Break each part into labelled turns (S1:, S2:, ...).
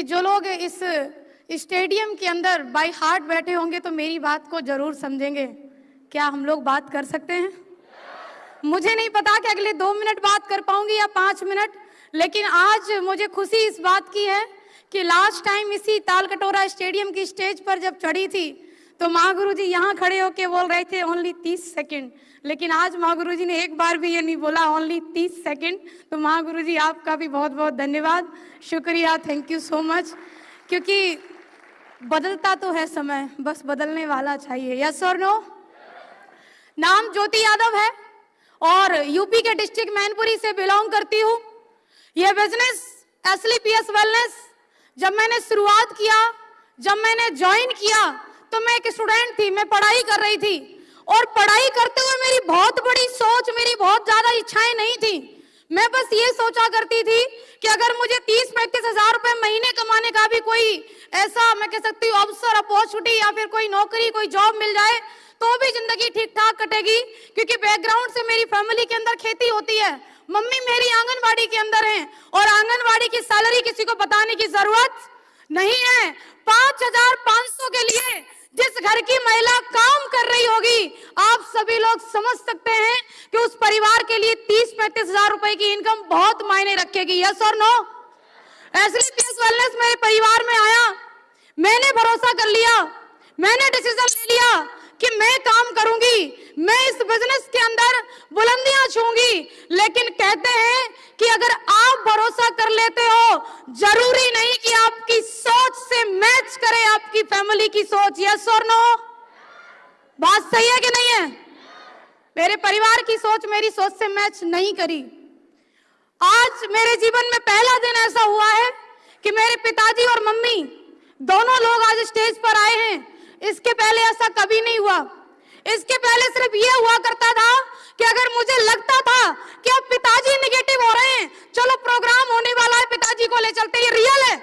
S1: कि जो लोग इस स्टेडियम के अंदर बाय हार्ट बैठे होंगे तो मेरी बात को जरूर समझेंगे। क्या हम लोग बात कर सकते हैं? मुझे नहीं पता कि अगले 2 मिनट बात कर पाऊंगी या 5 मिनट, लेकिन आज मुझे खुशी इस बात की है कि लास्ट टाइम इसी तालकटोरा स्टेडियम की स्टेज पर जब चढ़ी थी तो माँ गुरु जी यहाँ खड़े होके बोल रहे थे ओनली 30 सेकेंड, लेकिन आज माँ गुरु जी ने एक बार भी ये नहीं बोला ओनली 30 सेकेंड। तो माँ गुरु जी आपका भी बहुत बहुत धन्यवाद, शुक्रिया, थैंक यू सो मच। क्योंकि बदलता तो है समय, बस बदलने वाला चाहिए। यस और नो? नाम ज्योति यादव है और यूपी के डिस्ट्रिक्ट मैनपुरी से बिलोंग करती हूँ। यह बिजनेस एसलीपीएस वेलनेस जब मैंने शुरुआत किया, जब मैंने ज्वाइन किया तो मैं एक स्टूडेंट थी, मैं पढ़ाई कर रही थी और पढ़ाई करते हुए मेरी बहुत बड़ी सोच, मेरी बहुत ज्यादा इच्छाएं नहीं थी। मैं बस ये सोचा करती थी कि अगर मुझे 30-35 हजार रुपए महीने कमाने का भी कोई ऐसा मैं कह सकती हूँ अवसर, अपॉर्चुनिटी या फिर कोई नौकरी, कोई जॉब मिल जाए तो भी जिंदगी ठीक ठाक कटेगी। क्योंकि बैकग्राउंड से मेरी फैमिली के अंदर खेती होती है, मम्मी मेरी आंगनवाड़ी के अंदर है और आंगनवाड़ी की सैलरी किसी को बताने की जरूरत नहीं है। 5,500 के लिए जिस घर की महिला काम कर रही होगी, आप सभी लोग समझ सकते हैं कि उस परिवार के लिए 30-35 हजार रुपए की इनकम बहुत मायने रखेगी। यस और नो? एसलीपीएस वेलनेस मेरे परिवार में आया, मैंने भरोसा कर लिया, मैंने डिसीजन ले लिया कि मैं काम करूंगी, मैं इस बिजनेस के अंदर बुलंदियां छूंगी। लेकिन कहते हैं कि अगर आप भरोसा कर लेते हो, जरूरी नहीं कि आपकी सोच से मैच करे आपकी फैमिली की सोच। यस और नो? बात सही है कि नहीं है? मेरे परिवार की सोच मेरी सोच से मैच नहीं करी। आज मेरे जीवन में पहला दिन ऐसा हुआ है कि मेरे पिताजी और मम्मी दोनों लोग आज स्टेज पर आए हैं। इसके पहले ऐसा कभी नहीं हुआ। इसके पहले सिर्फ ये हुआ करता था कि अगर मुझे लगता था कि अब पिताजी निगेटिव हो रहे हैं, चलो प्रोग्राम होने वाला है, पिताजी को ले चलते, ये रियल है।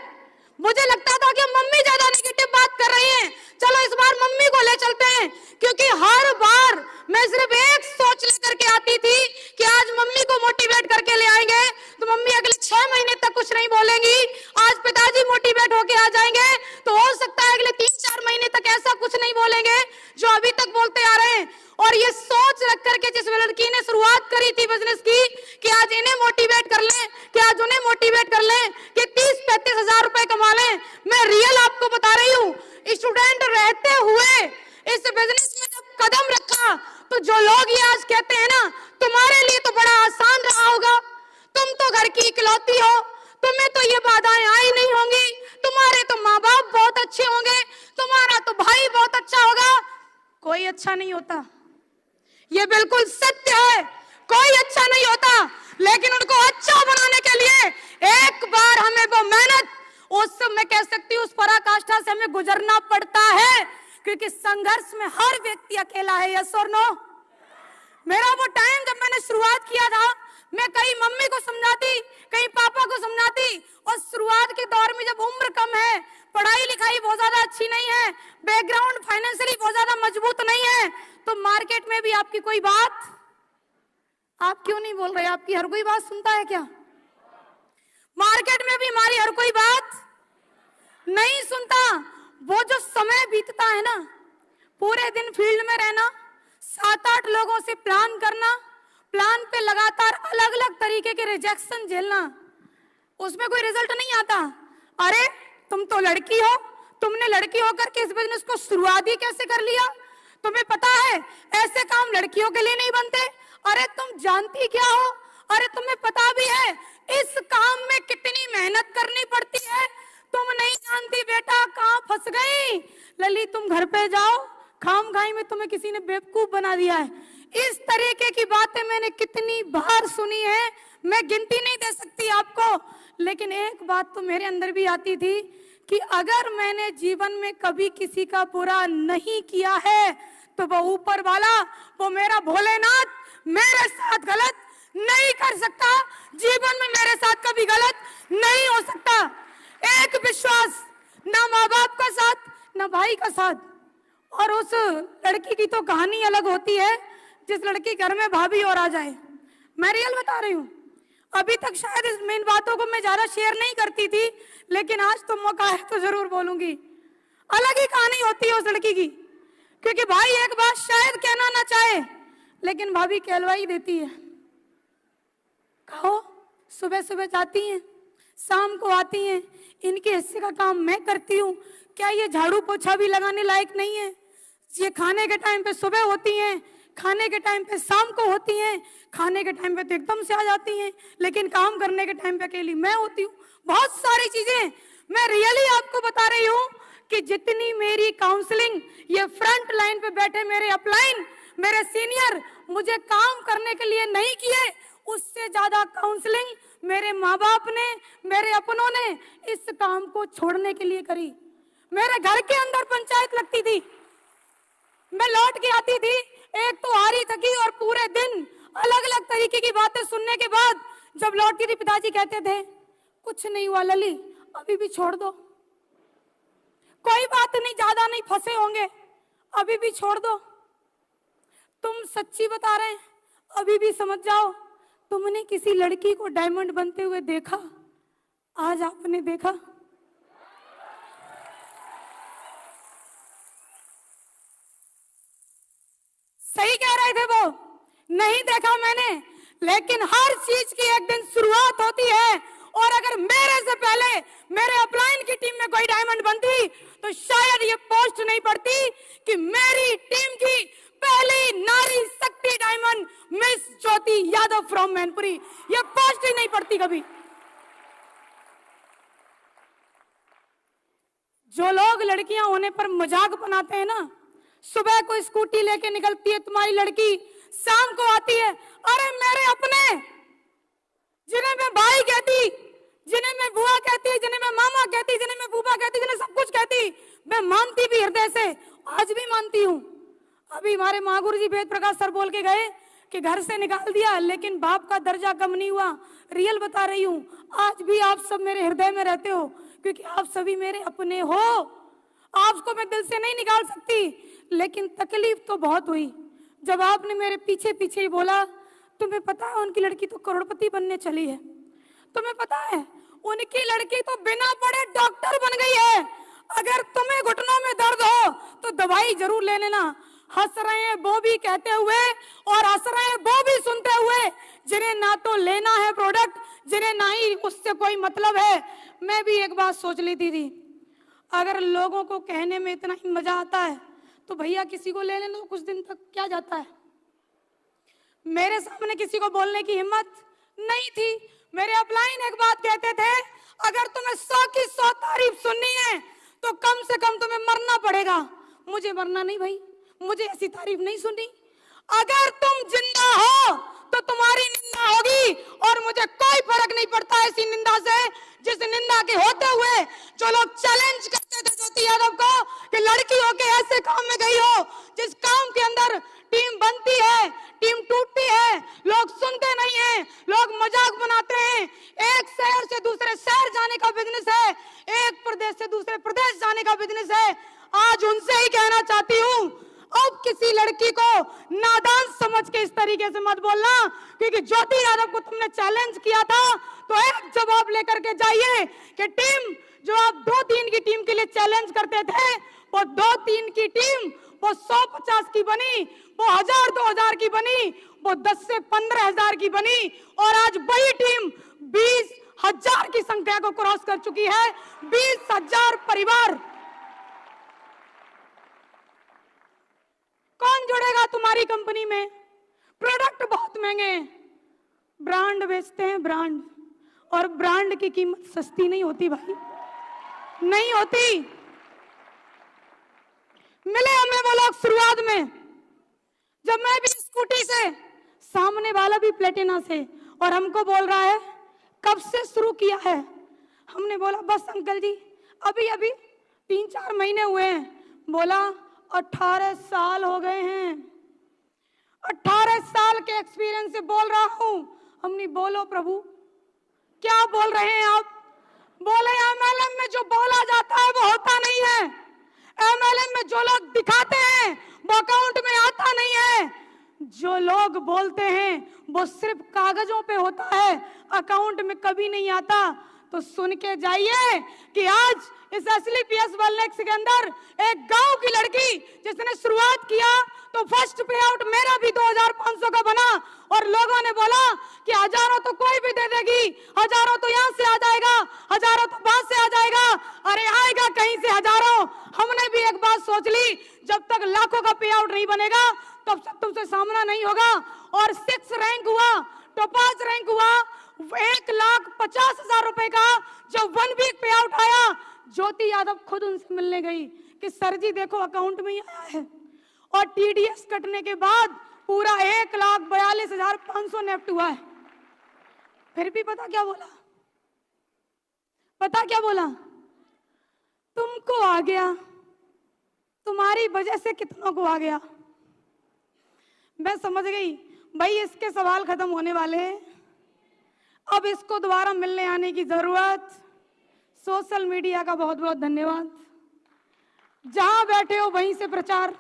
S1: मुझे लगता था कि मम्मी ज्यादा निगेटिव बात कर रही हैं, चलो इस बार मम्मी को ले चलते हैं। क्योंकि हर बार मैं सिर्फ एक सोच लेकर के आती थी कि आज मम्मी को मोटिवेट करके ले आएंगे तो मम्मी अगले 6 महीने तक कुछ नहीं बोलेंगी। आज पिताजी मोटिवेट होके आ जाएंगे तो हो सकता है अगले 3-4 महीने तक ऐसा कुछ नहीं बोलेंगे जो अभी तक बोलते आ रहे हैं। और ये सोच रख करके जिस लड़की ने शुरुआत करी थी बिजनेस की कि आज इन्हें मोटिवेट कर लें, कि आज उन्हें मोटिवेट कर लें, कि 30-35 हजार रुपए कमा लें, मैं रियल आपको बता रही हूँ, स्टूडेंट रहते हुए इस बिजनेस में जब कदम रखा तो जो लोग ये आज कहते हैं ना तुम्हारे लिए तो बड़ा आसान रहा होगा, तुम तो घर की इकलौती हो, तुम्हें तो ये बाधाएं आई नहीं होंगी, तुम्हारे तो माँ बाप बहुत अच्छे होंगे, तुम्हारा तो भाई बहुत अच्छा होगा। कोई अच्छा नहीं होता, ये बिल्कुल सत्य है, कोई अच्छा नहीं होता। लेकिन उनको अच्छा बनाने के लिए एक बार हमें वो मेहनत, उस मैं कह सकती हूँ उस पराकाष्ठा से हमें गुजरना पड़ता है। क्योंकि संघर्ष में हर व्यक्ति अकेला है। यस और नो? मेरा वो टाइम जब मैंने शुरुआत किया था, मैं कहीं मम्मी को समझाती, कहीं पापा को समझाती, और शुरुआत के दौर में जब उम्र कम है, पढ़ाई लिखाई बहुत ज्यादा अच्छी नहीं है, बैकग्राउंड फाइनेंशियली बहुत ज्यादा मजबूत नहीं है, तो मार्केट में भी आपकी कोई बात, आप क्यों नहीं बोल रहे? आपकी हर कोई बात सुनता है क्या? मार्केट में भी हमारी हर कोई बात नहीं सुनता। वो जो समय बीतता है ना, पूरे दिन फील्ड में रहना, 7-8 लोगों से प्लान करना, प्लान पे लगातार अलग अलग तरीके के रिजेक्शन झेलना, उसमें कोई रिजल्ट नहीं आता। अरे तुम तो लड़की हो, तुमने लड़की होकर के इस बिजनेस को शुरुआत ही कैसे कर लिया? तुम्हें पता है ऐसे काम लड़कियों के लिए नहीं बनते। अरे तुम जानती क्या हो? अरे तुम्हें पता भी है इस काम में कितनी मेहनत करनी पड़ती है? तुम नहीं जानती बेटा, कहाँ फंस गई लली, तुम घर पे जाओ, खाम खाई में तुम्हें किसी ने बेवकूफ बना दिया है। इस तरीके की बातें मैंने कितनी बार सुनी है, मैं गिनती नहीं दे सकती आपको। लेकिन एक बात तो मेरे अंदर भी आती थी कि अगर मैंने जीवन में कभी किसी का बुरा नहीं किया है तो वो ऊपर वाला, वो मेरा भोलेनाथ मेरे साथ गलत नहीं कर सकता, जीवन में मेरे साथ कभी गलत नहीं हो सकता। एक विश्वास, ना माँ बाप का साथ, ना भाई का साथ। और उस लड़की की तो कहानी अलग होती है जिस लड़की घर में भाभी और आ जाए। मैं रियल बता रही हूँ, अभी तक शायद इन बातों को मैं ज्यादा शेयर नहीं करती थी, लेकिन आज तो मौका है तो जरूर बोलूंगी। अलग ही कहानी होती है उस लड़की की, क्योंकि भाई एक बात शायद कहना ना चाहे, लेकिन भाभी कहलवाई देती है। कहो, सुबह सुबह जाती हैं, शाम को आती हैं, इनके हिस्से का काम मैं करती हूँ। क्या ये झाड़ू पोछा भी लगाने लायक नहीं है? ये खाने के टाइम पे सुबह होती हैं, खाने के टाइम पे शाम को होती हैं, खाने के टाइम पे तो एकदम से आ जाती हैं, लेकिन काम करने के टाइम पे अकेली मैं होती हूँ। बहुत सारी चीजें मैं रियली आपको बता रही हूँ कि जितनी मेरी काउंसलिंग ये फ्रंट लाइन पे बैठे मेरे अपलाइन, मेरे सीनियर मुझे काम करने के लिए नहीं किए, उससे ज्यादा काउंसलिंग मेरे माँ बाप ने, मेरे अपनों ने इस काम को छोड़ने के लिए करी। मेरे घर के अंदर पंचायत लगती थी, मैं लौट के आती थी, एक तो हारी थकी और पूरे दिन अलग अलग तरीके की बातें सुनने के बाद जब लौटती थी, पिताजी कहते थे कुछ नहीं हुआ लली, अभी भी छोड़ दो, कोई बात नहीं, ज्यादा नहीं फंसे होंगे, अभी भी छोड़ दो। तुम सच्ची बता रहे हैं, अभी भी समझ जाओ। तुमने किसी लड़की को डायमंड बनते हुए देखा? आज आपने देखा? सही कह रहे थे वो, नहीं देखा मैंने, लेकिन हर चीज की एक दिन शुरुआत होती है। और अगर मेरे से पहले मेरे अपलाइन की टीम में कोई डायमंड बनती तो शायद ये पोस्ट नहीं पड़ती कि मेरी टीम की पहली नारी शक्ति diamond miss Jyoti Yadav from Mainpuri, ये पोस्ट ही नहीं पड़ती कभी। जो लोग लड़कियां होने पर मजाक बनाते हैं ना, सुबह को स्कूटी लेके निकलती है तुम्हारी लड़की, शाम को आती है, अरे मेरे अपने, जिन्हें मैं भाई कहती, जिन्हें मैं बुआ कहती, जिन्हें मैं मामा कहती, जिन्हें मैं बूबा कहती, जिन्हें सब कुछ कहती, मैं मानती भी हृदय से, आज भी मानती हूँ। अभी हमारे महागुरु जी वेद प्रकाश सर बोल के गए कि घर से निकाल दिया लेकिन बाप का दर्जा कम नहीं हुआ। रियल बता रही हूँ, आज भी आप सब मेरे हृदय में रहते हो, क्योंकि आप सभी मेरे अपने हो। आपको मैं दिल से नहीं निकाल सकती, लेकिन तकलीफ तो बहुत हुई जब आपने मेरे पीछे पीछे ही बोला, तुम्हें पता है उनकी लड़की तो करोड़पति बनने चली है, तुम्हें पता है उनकी लड़की तो बिना पढ़े डॉक्टर बन गई है, अगर तुम्हें घुटनों में दर्द हो तो दवाई जरूर ले लेना। हंस रहे हैं वो भी कहते हुए और हंस रहे हैं वो भी सुनते हुए, जिन्हें ना तो लेना है प्रोडक्ट, जिन्हें ना ही उससे कोई मतलब है। मैं भी एक बात सोच लेती थी, अगर लोगों को कहने में इतना ही मजा आता है तो भैया किसी को ले लेना, तो कुछ दिन तक क्या जाता है। मेरे सामने किसी को बोलने की हिम्मत नहीं थी। मेरे अपलाइन एक बात कहते थे, अगर तुम्हें 100 की 100 तारीफ सुननी है तो कम से कम तुम्हें मरना पड़ेगा। मुझे मरना नहीं भाई, मुझे ऐसी तारीफ नहीं सुननी। अगर तुम जिंदा हो तो तुम्हारी निंदा होगी, और मुझे कोई फर्क नहीं पड़ता ऐसी निंदा से, जिस निंदा के होते हुए जो लोग चैलेंज करते थे ज्योति यादव को कि लड़की होके ऐसे काम में गई हो, जिस काम के अंदर टीम बनती है, टीम टूटती है, लोग सुनते नहीं हैं, लोग मजाक बनाते हैं। एक शहर से दूसरे शहर जाने का बिजनेस है, एक प्रदेश से दूसरे प्रदेश जाने का बिजनेस है। आज उनसे ही कहना चाहती हूँ, अब किसी लड़की को नादान समझ के इस तरीके से मत बोलना, क्योंकि ज्योति यादव को तुमने चैलेंज किया था तो एक जवाब लेकर के जाइए कि टीम जो आप 2-3 की टीम के लिए चैलेंज करते थे, वो 2-3 की टीम वो 100-50 की बनी, वो 1000-2000 की बनी, वो 10 से 15,000 की बनी, और आज वही टीम 20,000 की संख्या को क्रॉस कर चुकी है। 20,000 परिवार। कौन जुड़ेगा तुम्हारी कंपनी में? प्रोडक्ट बहुत महंगे हैं, ब्रांड बेचते हैं ब्रांड, और ब्रांड की कीमत सस्ती नहीं होती भाई, नहीं होती। मिले हमें वो लोग शुरुआत में, जब मैं भी स्कूटी से, सामने वाला भी प्लेटिना से, और हमको बोल रहा है कब से शुरू किया है। हमने बोला बस अंकल जी अभी अभी 3-4 महीने हुए हैं। बोला 18 साल हो गए हैं, 18 साल के एक्सपीरियंस से बोल रहा हूं। हमने बोलो प्रभु क्या बोल रहे हैं आप? बोले एमएलएम में जो बोला जाता है वो होता नहीं है, एमएलएम में जो लोग दिखाते हैं वो अकाउंट में आता नहीं है। जो लोग बोलते हैं वो सिर्फ कागजों पे होता है, अकाउंट में कभी नहीं आता। तो सुन के जाइए कि आज इस असली पीएस वेलनेस के अंदर एक गांव की लड़की जिसने शुरुआत किया तो फर्स्ट पे आउट मेरा भी 2500 का बना, और लोगों ने बोला कि हजारों तो कोई भी दे देगी, हजारों तो यहाँ से आ जाएगा, हजारों तो बाहर से आ जाएगा। अरे आएगा कहीं से हजारों। हमने भी एक बात सोच ली, जब तक लाखों का पे आउट नहीं बनेगा तब तक तुमसे सामना नहीं होगा। और 6 रैंक हुआ, टॉपाज रैंक हुआ, 1,50,000 रुपए का जब 1 वीक पे आउट आया, ज्योति यादव खुद उनसे मिलने गई कि सर जी देखो अकाउंट में ही आया है। और टीडीएस कटने के बाद पूरा 1,42,500 नेफ्ट हुआ है। फिर भी पता क्या बोला? पता क्या बोला? तुमको आ गया, तुम्हारी वजह से कितनों को आ गया। मैं समझ गई भाई इसके सवाल खत्म होने वाले हैं, अब इसको दोबारा मिलने आने की जरूरत। सोशल मीडिया का बहुत बहुत धन्यवाद। जहां बैठे हो वहीं से प्रचार,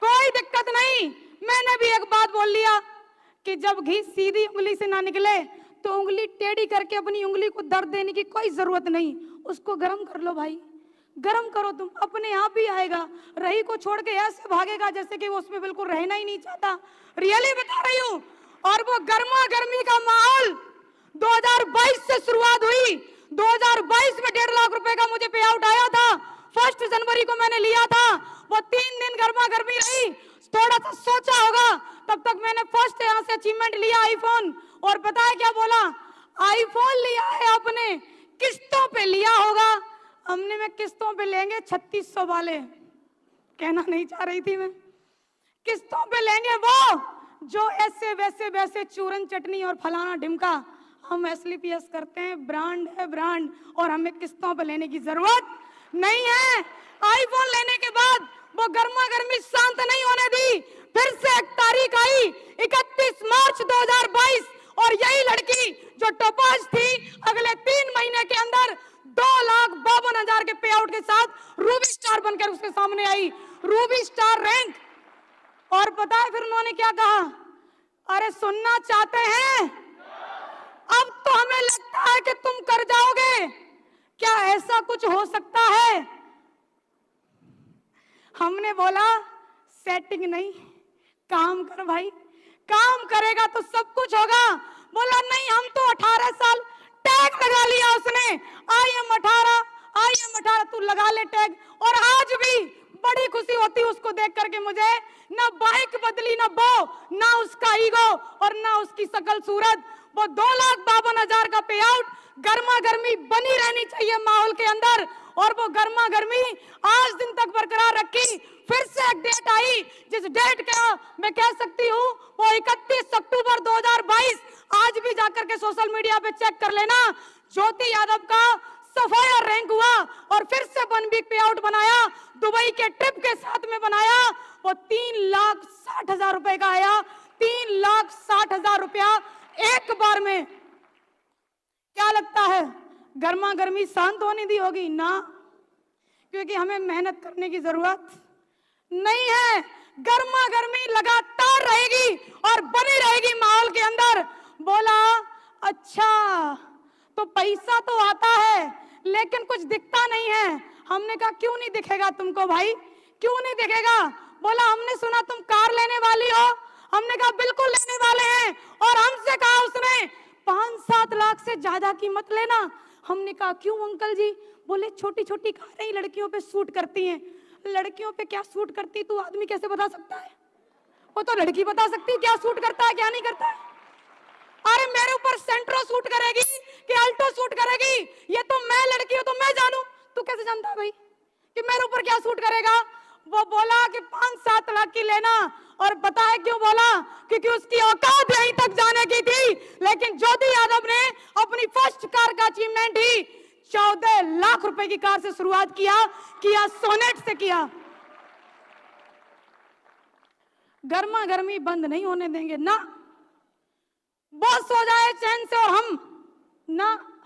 S1: कोई दिक्कत नहीं। मैंने भी एक बात बोल लिया कि जब घी सीधी उंगली से ना निकले तो उंगली टेढ़ी करके अपनी उंगली को दर्द देने की कोई जरूरत नहीं, उसको गर्म कर लो भाई, गर्म करो, तुम अपने आप ही आएगा। रही को छोड़ के ऐसे भागेगा जैसे कि वो उसमें बिल्कुल रहना ही नहीं चाहता। रियली बता रही हूँ। और वो गर्मा गर्मी का माहौल 2022 से शुरुआत हुई। 2022 में 1.5 लाख रुपए का मुझे पे आउट आया था। 1 जनवरी को मैंने लिया था। वो 3 दिन गर्मा गर्मी रही, थोड़ा सा सोचा होगा, तब तक मैंने फर्स्ट यहाँ से अचीवमेंट लिया आईफोन। और पता है क्या बोला? आईफोन लिया है आपने, किस्तों पे लिया होगा। हमने में किस्तों पे लेंगे 3600 वाले, कहना नहीं चाह रही थी मैं। किस्तों पे लेंगे वो जो ऐसे वैसे वैसे चूरन चटनी और फलाना ढिमका। हम एसलीपीएस करते हैं, ब्रांड है ब्रांड, और हमें किस्तों पे लेने की जरूरत नहीं है। आईफोन लेने के बाद वो गर्मा गर्मी शांत नहीं होने दी। फिर से एक तारीख आई 31 मार्च 2022, और यही लड़की जो टॉपाज थी अगले 3 महीने के अंदर 2,52,000 के पे आउट के साथ रूबी स्टार बनकर उसके सामने आई, रूबी स्टार रैंक। और पता है फिर उन्होंने क्या कहा? अरे सुनना चाहते हैं? अब तो हमें लगता है कि तुम कर जाओगे, क्या ऐसा कुछ हो सकता है? हमने बोला सेटिंग नहीं, काम कर भाई, काम करेगा तो सब कुछ होगा। बोला नहीं, हम तो 18 साल, टैग लगा लिया उसने, आई एम 18, तू लगा ले टैग। और आज भी बड़ी खुशी होती उसको देख करके मुझे, ना बाइक बदली, ना वो, ना उसका ईगो और ना उसकी शकल सूरत। वो 2,52,000 का पे आउट, गर्मा गर्मी बनी रहनी चाहिए माहौल के अंदर, और वो गर्मा गर्मी आज दिन तक बरकरार रखी। फिर से एक डेट आई, जिस डेट का मैं कह सकती हूँ वो 31 अक्टूबर 2022। आज भी जाकर के सोशल मीडिया पे चेक कर लेना, ज्योति यादव का सफायर रैंक हुआ और फिर से 1 वीक पे आउट बनाया, दुबई के ट्रिप के साथ में बनाया। वो 3,60,000 रुपए का आया, 3,60,000 रुपया एक बार में। क्या लगता है गर्मा गर्मी शांत होने दी होगी? ना, क्योंकि हमें मेहनत करने की जरूरत नहीं है। गर्मा गर्मी लगातार रहेगी और बनी रहेगी माहौल के अंदर। बोला अच्छा तो पैसा तो आता है लेकिन कुछ दिखता नहीं है। हमने कहा क्यों नहीं दिखेगा तुमको भाई, क्यों नहीं दिखेगा? बोला हमने सुना तुम कार लेने वाली हो। हमने कहा बिल्कुल लेने वाले हैं। और हमसे कहा उसने 5-7 लाख से ज्यादा की मत लेना। हमने कहा क्यों अंकल जी? बोले छोटी छोटी कारें ही लड़कियों पे सूट करती हैं। लड़कियों पे क्या सूट करती तू आदमी कैसे बता सकता है? वो तो लड़की बता सकती है क्या सूट करता है क्या नहीं करता है। अरे मेरे ऊपर सेंट्रो सूट करेगी कि अल्टो सूट करेगी, ये तो मैं लड़की हूं तो मैं जानू, तू कैसे जानता है भाई कि मेरे ऊपर क्या सूट करेगा? वो बोला कि 5-7 लाख की लेना। और पता है क्यों बोला? क्योंकि उसकी औकात यहीं तक जाने की थी। लेकिन ज्योति यादव ने अपनी फर्स्ट कार का अचीवमेंट ही 14 लाख रुपए की कार से शुरुआत किया सोनेट से किया। गर्मा गर्मी बंद नहीं होने देंगे ना, बस हो जाए चैन से। और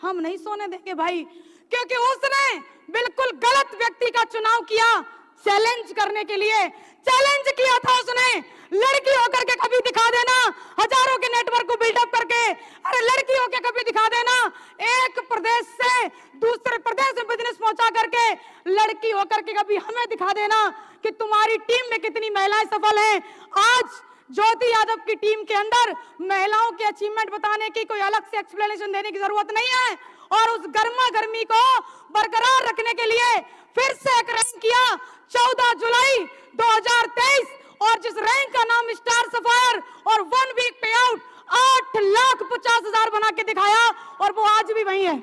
S1: हम नहीं सोने देंगे भाई, क्योंकि उसने बिल्कुल गलत व्यक्ति का चुनाव किया चैलेंज करने के लिए। चैलेंज किया था उसने, लड़की होकर के नेटवर्क को बिल्डअप करके, अरे लड़की होके कभी दिखा देना, एक प्रदेश से दूसरे प्रदेश में बिजनेस पहुंचा करके लड़की होकर के कभी हमें दिखा देना कि तुम्हारी टीम में कितनी महिलाएं सफल हैं। आज ज्योति यादव की टीम के अंदर महिलाओं के अचीवमेंट बताने की कोई अलग से एक्सप्लेनेशन देने की जरूरत नहीं है, और उस गर्मा गर्मी को बरकरार रखने के लिए फिर से एक रैंक किया 14 जुलाई 2023, और जिस रैंक का नाम स्टार सफायर, और 1 वीक पे आउट 8,50,000 बना के दिखाया, और वो आज भी वही है,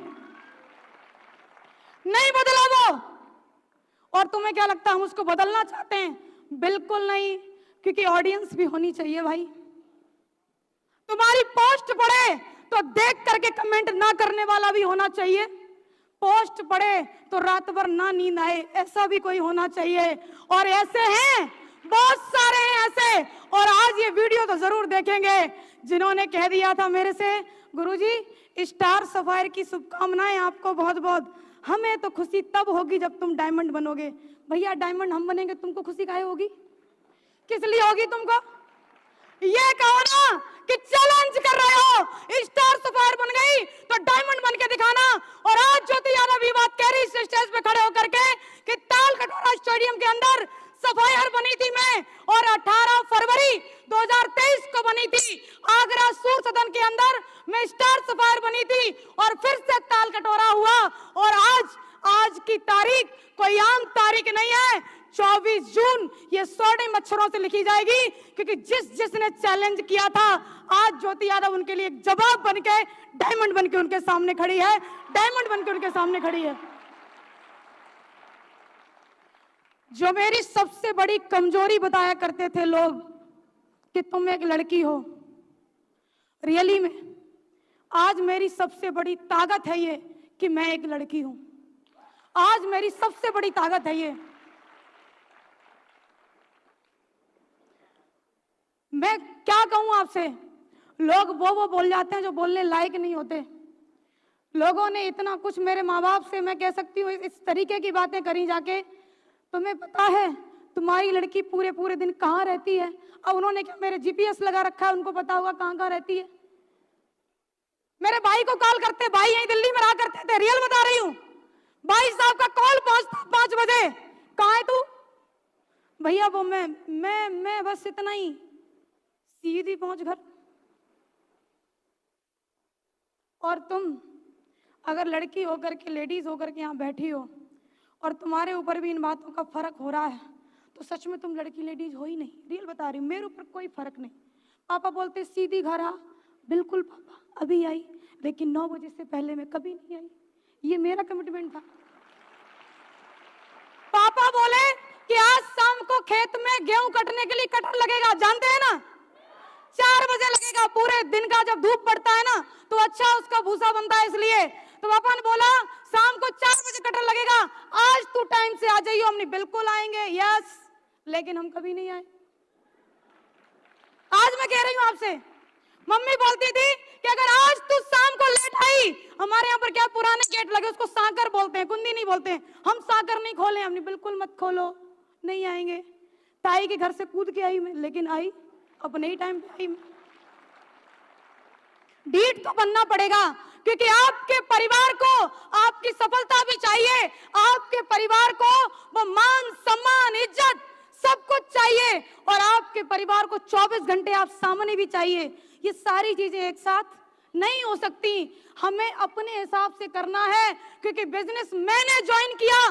S1: नहीं बदला वो। और तुम्हें क्या लगता है हम उसको बदलना चाहते हैं? बिल्कुल नहीं, क्योंकि ऑडियंस भी होनी चाहिए भाई। तुम्हारी पोस्ट पढ़े तो देख करके कमेंट ना करने वाला भी होना चाहिए, पोस्ट पढ़े तो रात भर ना नींद आए ऐसा भी कोई होना चाहिए। और ऐसे हैं, बहुत सारे हैं ऐसे, और आज ये वीडियो तो जरूर देखेंगे जिन्होंने कह दिया था मेरे से, गुरुजी स्टार सफायर की शुभकामनाएं आपको बहुत बहुत, हमें तो खुशी तब होगी जब तुम डायमंड बनोगे। भैया डायमंड हम बनेंगे, तुमको खुशी काहे होगी? किस लिए होगी तुमको? ये कहो ना कि चैलेंज कर रहे हो, स्टार सफायर बन गई तो डायमंड बन के दिखाना। और आज ज्योति यादव ये बात कह रही स्टेज पे खड़े होकर के कि ताल कटोरा स्टेडियम के अंदर सफायर बनी थी मैं, और 18 फरवरी 2023 को बनी थी आगरा सूर सदन के अंदर मैं स्टार सफायर बनी थी, और फिर से ताल कटोरा हुआ। और आज की तारीख कोई आम तारीख नहीं है, 24 जून ये स्वर्ण अक्षरों से लिखी जाएगी, क्योंकि जिसने चैलेंज किया था आज ज्योति यादव उनके लिए एक जवाब बनके डायमंड बनके उनके सामने खड़ी है, डायमंड बनके उनके सामने खड़ी है। जो मेरी सबसे बड़ी कमजोरी बताया करते थे लोग कि तुम एक लड़की हो, रियली में आज मेरी सबसे बड़ी ताकत है ये कि मैं एक लड़की हूं। आज मेरी सबसे बड़ी ताकत है ये। मैं क्या कहूं आपसे, लोग वो बोल जाते हैं जो बोलने लायक नहीं होते। लोगों ने इतना कुछ मेरे माँ बाप से, मैं कह सकती हूँ इस तरीके की बातें करी जाके, तुम्हें पता है तुम्हारी लड़की पूरे दिन कहाँ रहती है? अब उन्होंने क्या मेरे जीपीएस लगा रखा है, उनको पता होगा कहाँ रहती है। मेरे भाई को कॉल करते, भाई यहीं दिल्ली में रहा करते थे, रियल बता रही हूँ, भाई साहब का कॉल पहुंचता 5 बजे, कहाँ है तू? भैया वो मैं बस इतना ही, सीधी पहुंच घर। और तुम अगर लड़की होकर के, लेडीज होकर के यहाँ बैठी हो और तुम्हारे ऊपर भी इन बातों का फर्क हो रहा है, तो सच में तुम लड़की लेडीज हो ही नहीं। रियल बता रही हूँ, मेरे ऊपर कोई फर्क नहीं। पापा बोलते सीधी घर आ, बिल्कुल पापा अभी आई, लेकिन 9 बजे से पहले मैं कभी नहीं आई, ये मेरा कमिटमेंट था। पापा बोले कि आज शाम को खेत में गेहूं कटने के लिए कटर लगेगा, जानते हैं ना, 4 बजे लगेगा, पूरे दिन का जब धूप पड़ता है ना तो अच्छा उसका भूसा बनता है, इसलिए तो पापा ने बोला शाम को 4 बजे कटर लगेगा, आज तू टाइम से आ जाइयो। हमने बिल्कुल आएंगे, यस, लेकिन हम कभी नहीं आए। आज मैं कह रही हूं आपसे, मम्मी बोलती थी कि अगर आज तू शाम को लेट आई, हमारे यहाँ पर क्या पुराने गेट लगे उसको सांकर बोलते हैं, कुंदी नहीं बोलते हैं, हम सांकर नहीं खोले। हमने बिल्कुल मत खोलो, नहीं आएंगे। ताई के घर से कूद के आई मैं, लेकिन आई अपने ही टाइम पे आई। ढीठ तो बनना पड़ेगा, क्योंकि आपके परिवार को आपकी सफलता भी चाहिए, आपके परिवार को वो मान सम्मान इज्जत सब कुछ चाहिए, और आपके परिवार को 24 घंटे आप सामने भी चाहिए। ये सारी चीजें एक साथ नहीं हो सकती, हमें अपने हिसाब से करना है, क्योंकि बिजनेस मैंने ज्वाइन किया,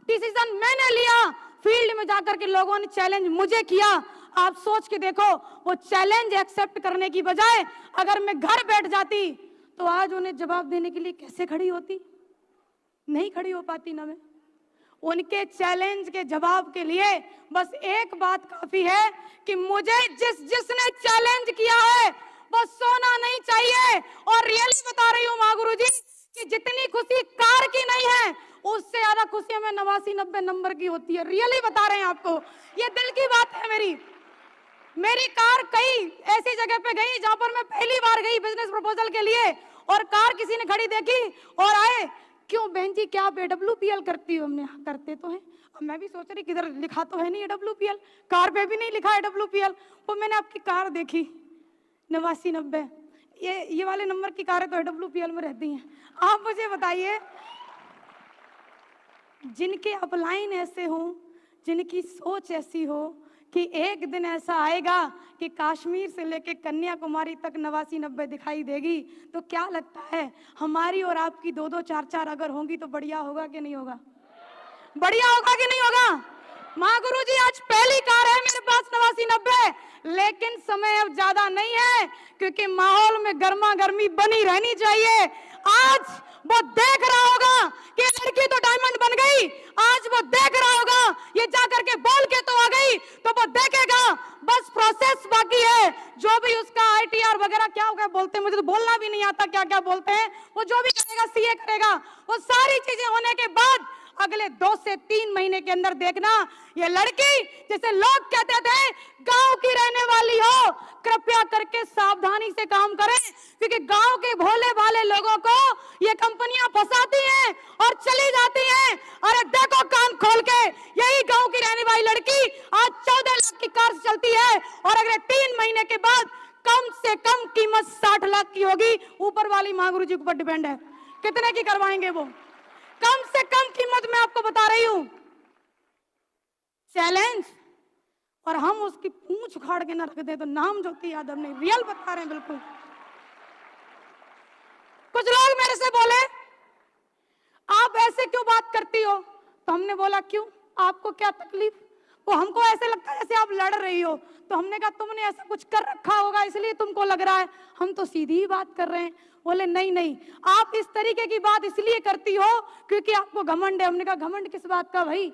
S1: डिसीजन मैंने लिया, फील्ड में जाकर के लोगों ने चैलेंज मुझे किया। आप सोच के देखो, वो चैलेंज एक्सेप्ट करने की बजाय अगर मैं घर बैठ जाती तो आज उन्हें जवाब देने के लिए कैसे खड़ी होती? नहीं खड़ी हो पाती ना मैं। उनके चैलेंज के जवाब के लिए बस एक बात काफी है कि मुझे जिसने चैलेंज किया है वो सोना नहीं चाहिए। और रियली बता रही हूँ माँ गुरुजी कि जितनी खुशी कार की नहीं है, उससे ज्यादा खुशी हमें 89-90 नंबर की होती है। रियली बता रहे हैं आपको, ये दिल की बात है। मेरी कार कई ऐसी जगह पे गई जहां पर मैं पहली बार गई बिजनेस प्रपोजल के लिए, और कार किसी ने खड़ी देखी और आए, क्यों बहन जी क्या आप AWPL करती हो? हमने हाँ करते तो हैं। अब मैं भी सोच रही किधर लिखा तो है नहीं AWPL, कार पे भी नहीं लिखा AWPL। वो मैंने आपकी कार देखी, 8990, ये वाले नंबर की कारें तो AWPL में रहती हैं। आप मुझे बताइए, जिनके अपलाइन ऐसे हो, जिनकी सोच ऐसी हो कि एक दिन ऐसा आएगा कि कश्मीर से लेके कन्याकुमारी तक 8990 दिखाई देगी, तो क्या लगता है हमारी और आपकी 2-2 4-4 अगर होंगी तो बढ़िया होगा कि नहीं होगा? बढ़िया होगा कि नहीं होगा? माँ गुरु जी, आज पहली कार है मेरे पास 8990, लेकिन समय अब ज्यादा नहीं है, क्योंकि माहौल में गर्मा गर्मी बनी रहनी चाहिए। आज वो देख रहा होगा कि लड़की तो डायमंड बन गई, आज वो देख रहा होगा ये जा करके बोल के तो आ गई, तो वो देखेगा, बस प्रोसेस बाकी है। जो भी उसका ITR वगैरह क्या होगा बोलते हैं, मुझे तो बोलना भी नहीं आता क्या क्या बोलते हैं, वो जो भी करेगा CA करेगा, वो सारी चीजें होने के बाद अगले 2 से 3 महीने के अंदर देखना, ये लड़की जैसे लोग कहते थे गांव की रहने वाली हो, कृपया करके सावधानी से काम करें, क्योंकि गांव के भोले भाले लोगों को ये कंपनियां फंसाती हैं और चली जाती हैं। अरे देखो कान खोल के, यही गांव की रहने वाली लड़की आज 14 लाख की कार से चलती है और अगले 3 महीने के बाद कम से कम कीमत 60 लाख की होगी। ऊपर वाली मां गुरु जी के ऊपर डिपेंड है कितने की करवाएंगे वो। कम से कम कीमत मैं आपको बता रही हूं, चैलेंज, और हम उसकी पूंछ उखाड़ के ना रख दे तो नाम ज्योति यादव ने, रियल बता रहे हैं बिल्कुल। कुछ लोग मेरे से बोले आप ऐसे क्यों बात करती हो, तो हमने बोला क्यों, आपको क्या तकलीफ? वो हमको ऐसे लगता है जैसे आप लड़ रही हो, तो हमने कहा तुमने ऐसा कुछ कर रखा होगा इसलिए तुमको लग रहा है, हम तो सीधी ही बात कर रहे हैं। बोले नहीं नहीं, आप इस तरीके की बात इसलिए करती हो क्योंकि आपको घमंड है। हमने कहा घमंड किस बात का भाई,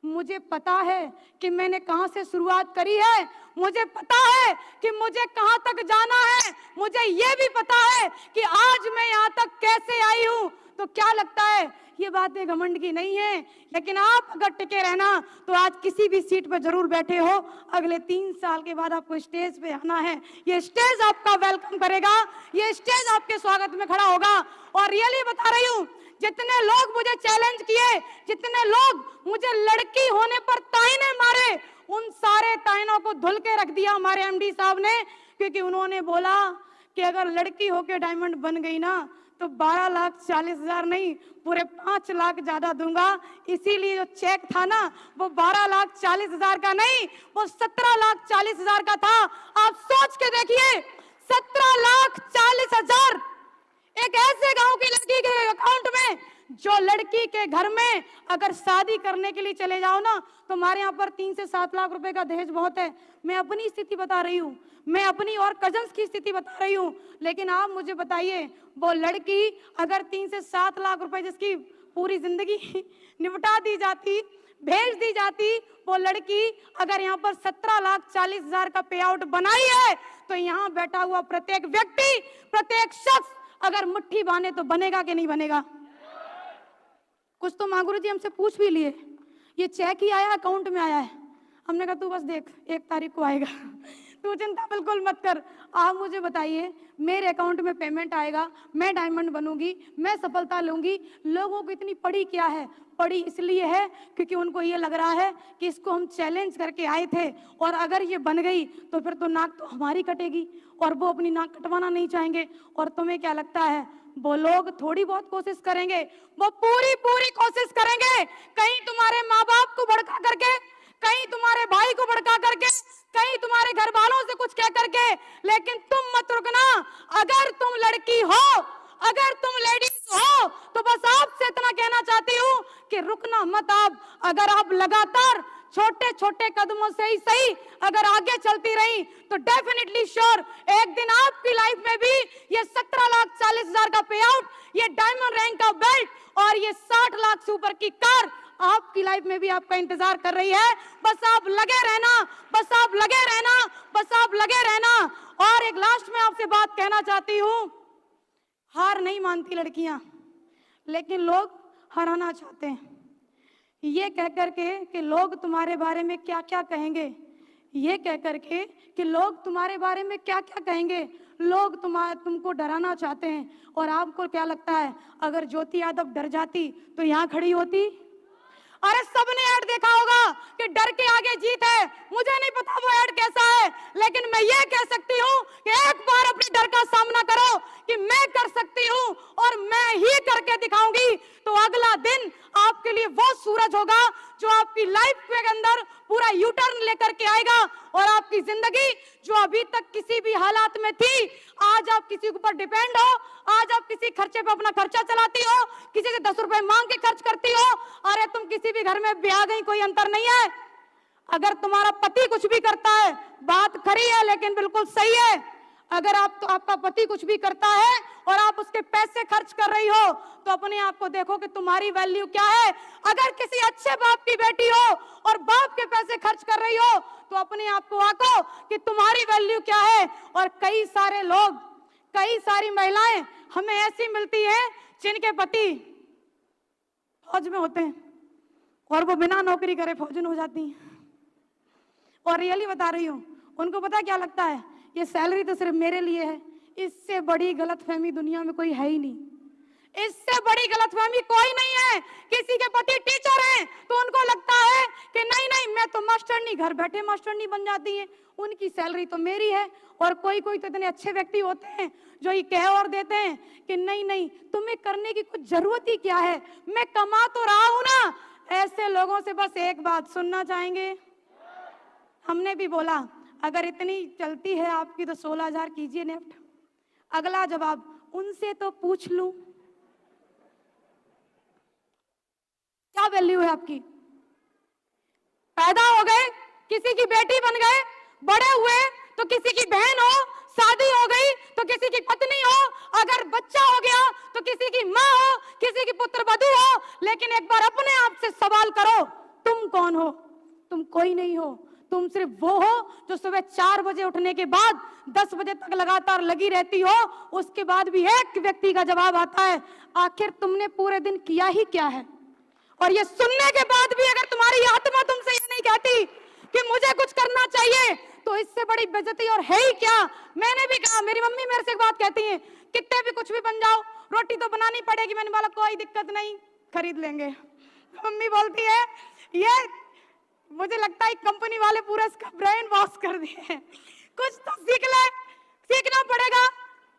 S1: मुझे पता है कि मैंने कहां से शुरुआत करी है, मुझे पता है कि मुझे कहां तक जाना है, मुझे ये भी पता है कि आज मैं यहां तक कैसे आई हूं। तो क्या लगता है ये बातें घमंड की नहीं है, लेकिन आप अगर टिके रहना तो आज किसी भी सीट पर जरूर बैठे हो। अगले 3 साल के बाद आपको स्टेज पे आना है, ये स्टेज आपका वेलकम करेगा, ये स्टेज आपके स्वागत में खड़ा होगा। और रियली बता रही हूं, जितने लोग मुझे चैलेंज किए, जितने लोग मुझे लड़की होने पर ताने मारे, उन सारे तानों को धुल के रख दिया हमारे MD साहब ने, क्योंकि उन्होंने बोला कि अगर लड़की होके डायमंड बन गई ना तो 12,40,000 नहीं, पूरे 5 लाख ज्यादा दूंगा। इसीलिए जो चेक था ना वो 12,40,000 का नहीं, वो 17,40,000 का था। आप सोच के देखिए, 17,40,000 एक ऐसे गांव की लड़की के अकाउंट में, जो लड़की के घर में अगर शादी करने के लिए चले जाओ ना तो हमारे यहाँ पर 3 से 7 लाख रुपए का दहेज बहुत है। मैं अपनी स्थिति बता रही हूँ, मैं अपनी और कजन्स की स्थिति बता रही हूँ, लेकिन आप मुझे बताइए वो लड़की अगर 3 से 7 लाख रुपए जिसकी पूरी जिंदगी निपटा दी जाती, भेज दी जाती, वो लड़की अगर यहाँ पर 17,40,000 का पे आउट बनाई है, तो यहाँ बैठा हुआ प्रत्येक व्यक्ति, प्रत्येक शख्स अगर मुट्ठी बांधे तो बनेगा कि नहीं बनेगा? कुछ तो माँ गुरु जी हमसे पूछ भी लिए, ये चेक ही आया अकाउंट में आया है। हमने कहा तू बस देख 1 तारीख को आएगा तू चिंता बिल्कुल मत कर। आप मुझे बताइए, मेरे अकाउंट में पेमेंट आएगा, मैं डायमंड बनूंगी, मैं सफलता लूंगी। लोगों को इतनी पड़ी क्या है? पड़ी इसलिए है क्योंकि उनको ये लग रहा है कि इसको हम चैलेंज करके आए थे और अगर ये बन गई तो फिर तो नाक तो हमारी कटेगी और वो अपनी नाक कटवाना नहीं चाहेंगे। और तुम्हें क्या लगता है वो लोग थोड़ी बहुत कोशिश करेंगे? वो पूरी पूरी कोशिश करेंगे, कहीं तुम्हारे माँ बाप को भड़का करके, कहीं तुम्हारे भाई को भड़का करके, कहीं तुम्हारे घर वालों से कुछ कह करके। लेकिन तुम मत रुकना, अगर तुम लड़की हो, अगर तुम लेडीज हो, तो बस आपसे इतना कहना चाहती हूँ कि रुकना मत। आप अगर आप लगातार छोटे छोटे कदमों से ही सही अगर आगे चलती रही तो डेफिनेटली श्योर एक दिन आपकी लाइफ में भी ये 17,40,000 का पे आउट, ये डायमंड रैंक का बेल्ट और ये 60 लाख से ऊपर की कार आपकी लाइफ में भी आपका इंतजार कर रही है। बस आप लगे रहना, बस आप लगे रहना, बस आप लगे रहना। और एक लास्ट में आपसे बात कहना चाहती हूँ, हार नहीं मानती लड़कियां, लेकिन लोग हराना चाहते हैं। ये कह करके कि लोग तुम्हारे बारे में क्या क्या कहेंगे, ये कह करके कि लोग तुम्हारे बारे में क्या क्या कहेंगे, लोग तुमको डराना चाहते हैं। और आपको क्या लगता है अगर ज्योति यादव डर जाती तो यहाँ खड़ी होती? अरे सबने ऐड देखा होगा कि डर के आगे जीत है। मुझे नहीं पता वो ऐड कैसा है, लेकिन मैं ये कह सकती हूँ कि एक बार अपने डर का सामना करो कि मैं कर सकती हूँ और मैं ही करके दिखाऊंगी, तो अगला दिन आपके लिए वो सूरज होगा जो आपकी लाइफ के अंदर पूरा यू टर्न लेकर के आएगा और आपकी जिंदगी जो अभी तक किसी भी हालात में थी, आज आप किसी के ऊपर डिपेंड हो, आज आप किसी खर्चे पे अपना खर्चा चलाती हो, किसी से 10 रुपए मांग के खर्च करती हो। अरे तुम किसी भी घर में ब्याह गई, कोई अंतर नहीं है। अगर तुम्हारा पति कुछ भी करता है, बात खरी है लेकिन बिल्कुल सही है, अगर आपका पति कुछ भी करता है और आप उसके पैसे खर्च कर रही हो, तो अपने आप को देखो कि तुम्हारी वैल्यू क्या है। अगर किसी अच्छे बाप की बेटी हो और बाप के पैसे खर्च कर रही हो, तो अपने आप को आंको कि तुम्हारी वैल्यू क्या है। और कई सारे लोग, कई सारी महिलाएं हमें ऐसी मिलती है जिनके पति फौज में होते हैं और वो बिना नौकरी करे फौजन हो जाती हैं। और रियली बता रही हूं, उनको पता क्या लगता है, ये सैलरी तो सिर्फ मेरे लिए है। इससे बड़ी गलतफहमी दुनिया में कोई है ही नहीं, इससे बड़ी गलतफहमी कोई नहीं है। किसी के पति टीचर हैं तो उनको लगता है कि नहीं नहीं, मैं तो मास्टरनी, घर बैठे मास्टरनी बन जाती है, उनकी सैलरी तो मेरी है। और कोई कोई तो इतने अच्छे व्यक्ति होते हैं जो ये कह और देते हैं कि नहीं नहीं, तुम्हें करने की कुछ जरूरत ही क्या है, मैं कमा तो रहा हूं ना। ऐसे लोगों से बस एक बात सुनना चाहेंगे। हमने भी बोला अगर इतनी चलती है आपकी तो 16,000 कीजिए नेफ्ट। अगला जवाब, उनसे तो पूछ लूं क्या वैल्यू है आपकी। पैदा हो गए, किसी की बेटी बन गए, बड़े हुए तो किसी की बहन हो, शादी हो गई तो किसी की पत्नी हो, अगर बच्चा हो गया तो किसी की माँ हो, किसी की पुत्र वधू हो। लेकिन एक बार अपने आप से सवाल करो, तुम कौन हो? तुम कोई नहीं हो। तुम सिर्फ वो हो जो सुबह 4 बजे उठने के बाद 10 बजे तक लगातार लगी रहती हो। उसके बाद भी एक व्यक्ति का जवाब आता है, आखिर तुमने पूरे दिन किया ही क्या है। और ये सुनने के बाद भी अगर तुम्हारी आत्मा तुमसे ये नहीं कहती कि मुझे कुछ करना चाहिए, तो इससे बड़ी बेइज्जती और है ही क्या। मैंने भी कहा, मेरी मम्मी मेरे से एक बात कहती है, कितने भी कुछ भी बन जाओ, रोटी तो बनानी पड़ेगी। मैंने बोला कोई दिक्कत नहीं, खरीद लेंगे। मम्मी बोलती है, ये मुझे लगता है कंपनी वाले पूरा इसका ब्रेन वॉश कर दिए हैं, कुछ तो सीख ले, सीखना पड़ेगा।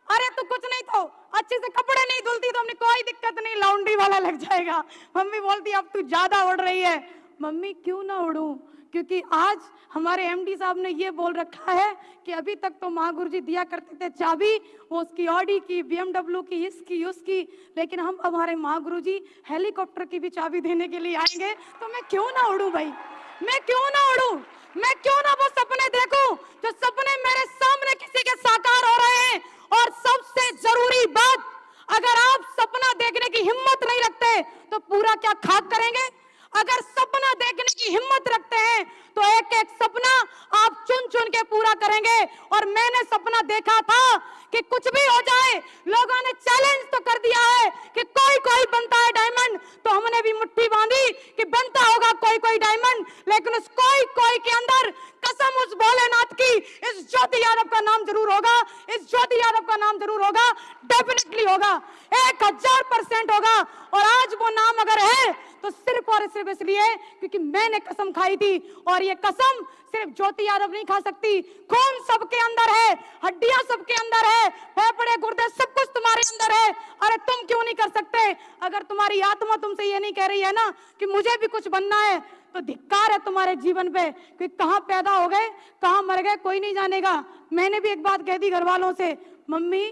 S1: अरे तू कुछ नहीं तो अच्छे से कपड़े नहीं धुलती तो हमने कोई दिक्कत नहीं, लॉन्ड्री वाला लग जाएगा। मम्मी बोलती अब तू ज्यादा उड़ रही है। मम्मी क्यों ना उड़ूं, क्योंकि आज हमारे एमडी साहब ने ये बोल रखा है कि अभी तक तो महागुरु जी दिया करते थे चाबी, वो उसकी ऑडी की, BMW की, इसकी उसकी, लेकिन हम हमारे महागुरु जी हेलीकॉप्टर की भी चाबी देने के लिए आएंगे। तो मैं क्यों ना उड़ूं भाई, मैं क्यों ना उड़ूं, मैं क्यों ना वो सपने देखूं जो सपने मेरे सामने किसी के साकार हो रहे हैं। और सबसे जरूरी बात, अगर आप सपना देखने की हिम्मत नहीं रखते तो पूरा क्या खाक करेंगे। अगर सपना देखने की हिम्मत रखते हैं तो एक एक सपना आप चुन चुन के पूरा करेंगे। और मैंने सपना देखा था कि कुछ भी हो जाए, लोगों ने चैलेंज तो कर दिया है कि कोई कोई बनता है डायमंड, तो हमने भी मुट्ठी बांधी कि बनता होगा कोई कोई डायमंड। लेकिन उस कोई कोई के अंदर कसम उस भोलेनाथ की, इस ज्योति यादव का नाम जरूर होगा, इस ज्योति यादव का नाम जरूर होगा, डेफिनेटली होगा, 1000% होगा। और आज वो नाम अगर है तो सिर्फ और सिर्फ इसलिए क्योंकि मैंने कसम खाई थी। और ये कसम सिर्फ ज्योति यादव नहीं खा सकती, खून सबके अंदर है, हड्डियां सबके अंदर है, फेफड़े गुर्दे सब कुछ तुम्हारे अंदर है। अरे तुम क्यों नहीं कर सकते? अगर तुम्हारी आत्मा तुमसे ये नहीं कह रही है ना कि मुझे भी कुछ बनना है, तो धिक्कार है तुम्हारे जीवन पे, कि कहां पैदा हो गए, कहां मर गए, कोई नहीं जानेगा। मैंने भी एक बात कह दी घर वालों से, मम्मी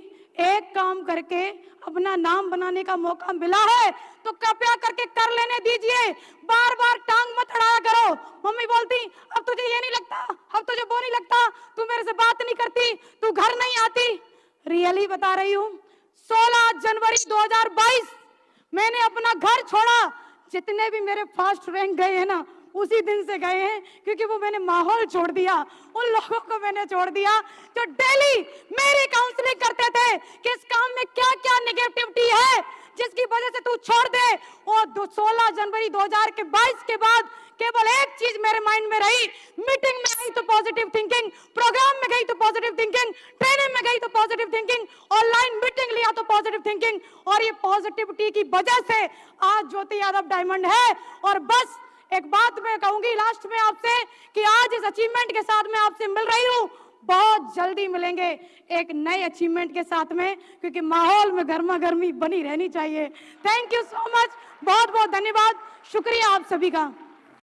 S1: एक काम करके अपना नाम बनाने का मौका मिला है तो कृपया करके कर लेने दीजिए, बार बार टांग मत अड़ाया करो। मम्मी बोलती अब तुझे ये नहीं लगता, अब तुझे वो नहीं लगता, तू मेरे से बात नहीं करती, तू घर नहीं आती। रियली बता रही हूँ, 16 जनवरी 2022 मैंने अपना घर छोड़ा। जितने भी मेरे फर्स्ट रैंक गए हैं ना, उसी दिन से गए हैं, क्योंकि वो मैंने माहौल छोड़ दिया, उन लोगों को मैंने छोड़ दिया जो डेली मेरी काउंसलिंग करते थे कि इस काम में क्या क्या नेगेटिविटी है जिसकी वजह से तू छोड़ दे। और 16 जनवरी 2022 के बाद केवल एक चीज मेरे माइंड में रही, मीटिंग में गई तो पॉजिटिव थिंकिंग, प्रोग्राम में गई तो पॉजिटिव थिंकिंग, ट्रेनिंग में गई तो पॉजिटिव थिंकिंग, ऑनलाइन मीटिंग लिया तो पॉजिटिव थिंकिंग। और ये पॉजिटिविटी की वजह से आज ज्योति यादव डायमंड है। और बस एक बात मैं कहूंगी लास्ट में आपसे कि आज इस अचीवमेंट के साथ मैं आपसे मिल रही हूं, बहुत जल्दी मिलेंगे एक नए अचीवमेंट के साथ में, क्योंकि माहौल में गर्मा गर्मी बनी रहनी चाहिए। थैंक यू सो मच, बहुत बहुत धन्यवाद, शुक्रिया आप सभी का।